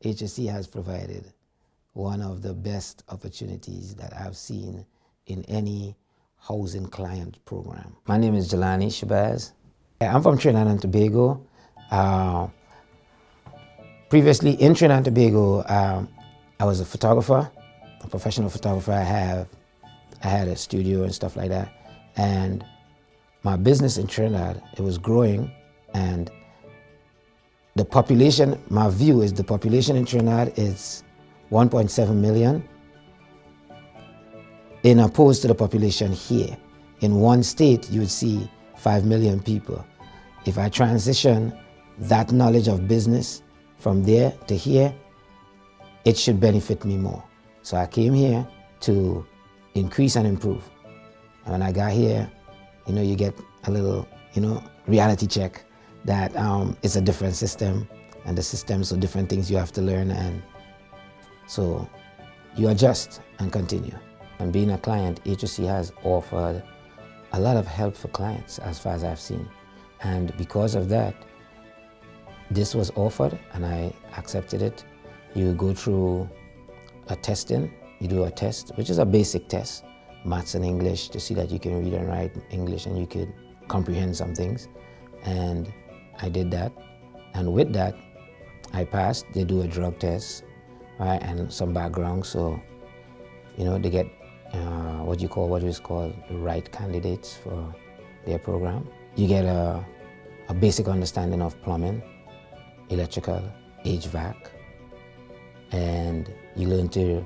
HOC has provided one of the best opportunities that I've seen in any housing client program. My name is Jelani Shabazz. I'm from Trinidad and Tobago. Previously in Trinidad and Tobago, I was a photographer, a professional photographer. I had a studio and stuff like that. And my business in Trinidad, it was growing, and the population, my view is the population in Trinidad is 1.7 million in opposed to the population here. In one state, you would see 5 million people. If I transition that knowledge of business from there to here, it should benefit me more. So I came here to increase and improve. And when I got here, you get a little, reality check that it's a different system, and the systems are different things you have to learn, and so you adjust and continue. And being a client, HOC has offered a lot of help for clients as far as I've seen. And because of that, this was offered and I accepted it. You go through a testing, you do a test, which is a basic test, maths and English, to see that you can read and write English and you could comprehend some things. And I did that. And with that, I passed. They do a drug test, right, and some background. So, they get what is called the right candidates for their program. You get a basic understanding of plumbing, electrical, HVAC, and you learn to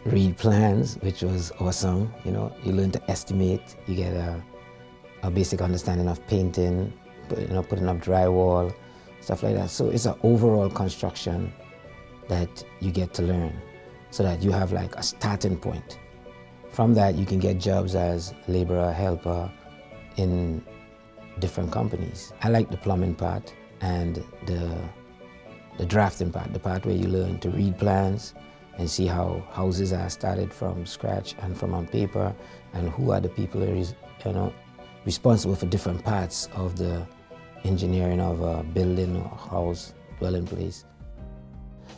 read plans, which was awesome. You learn to estimate. You get a basic understanding of painting, putting up drywall, stuff like that. So it's an overall construction that you get to learn, so that you have like a starting point. From that, you can get jobs as laborer, helper in different companies. I like the plumbing part and the drafting part, the part where you learn to read plans and see how houses are started from scratch and from on paper, and who are the people who are responsible for different parts of the engineering of a building or house, dwelling place.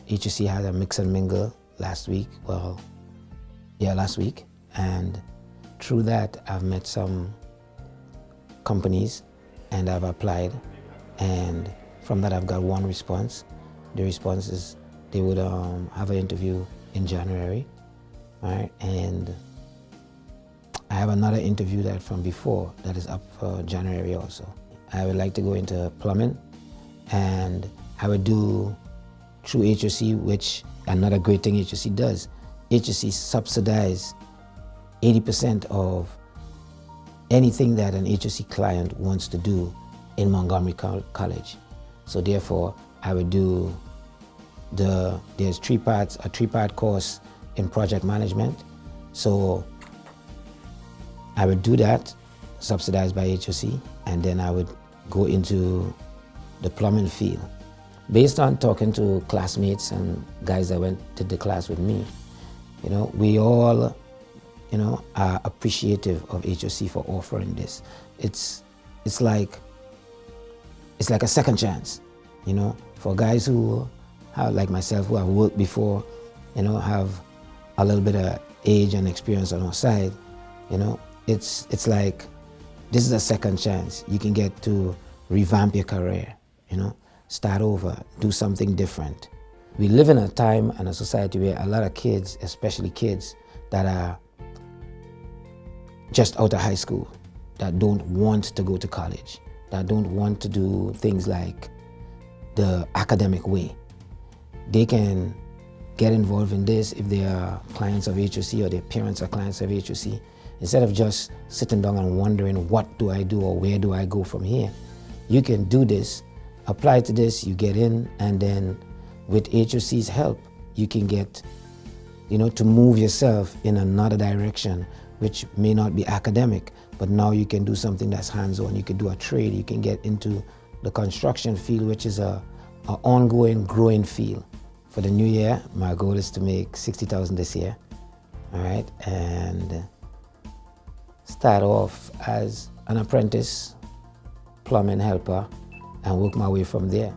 HOC had a mix and mingle last week, and through that I've met some companies and I've applied, and from that I've got one response. The response is they would have an interview in January, right? And I have another interview that from before that is up for January also. I would like to go into plumbing, and I would do through HOC, which another great thing HOC does. HOC subsidize 80% of anything that an HOC client wants to do in Montgomery College. So therefore, I would do there's a three-part course in project management. So I would do that, subsidized by HOC, and then I would go into the plumbing field. Based on talking to classmates and guys that did the class with me, we all, are appreciative of HOC for offering this. It's like a second chance, for guys who have, like myself, who have worked before, have a little bit of age and experience on our side. It's like this is a second chance. You can get to revamp your career, start over, do something different. We live in a time and a society where a lot of kids, especially kids that are just out of high school, that don't want to go to college, that don't want to do things like the academic way. They can get involved in this if they are clients of HOC or their parents are clients of HOC. Instead of just sitting down and wondering, what do I do or where do I go from here? You can do this, apply to this, you get in, and then with HOC's help, you can get, to move yourself in another direction, which may not be academic, but now you can do something that's hands-on. You can do a trade, you can get into the construction field, which is a ongoing, growing field. For the new year, my goal is to make $60,000 this year, all right? And start off as an apprentice, plumbing helper, and work my way from there.